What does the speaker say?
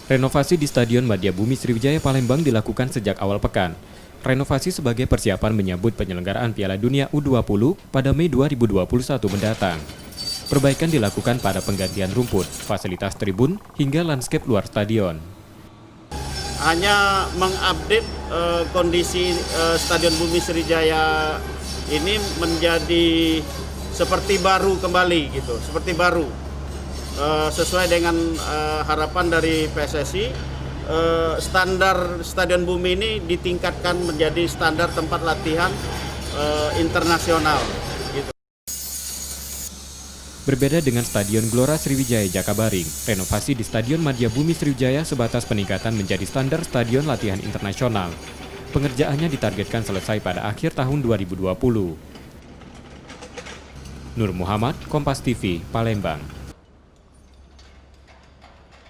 Renovasi di Stadion Madiabumi Sriwijaya Palembang dilakukan sejak awal pekan. Renovasi sebagai persiapan menyambut penyelenggaraan Piala Dunia U20 pada Mei 2021 mendatang. Perbaikan dilakukan pada penggantian rumput, fasilitas tribun, hingga landscape luar stadion. Hanya mengupdate kondisi Stadion Bumi Sriwijaya ini menjadi seperti baru kembali gitu, seperti baru. Sesuai dengan harapan dari PSSI, standar Stadion Bumi ini ditingkatkan menjadi standar tempat latihan internasional. Gitu. Berbeda dengan Stadion Gelora Sriwijaya Jakabaring, renovasi di Stadion Madiabumi Sriwijaya sebatas peningkatan menjadi standar stadion latihan internasional. Pengerjaannya ditargetkan selesai pada akhir tahun 2020. Nur Muhammad, Kompas TV, Palembang.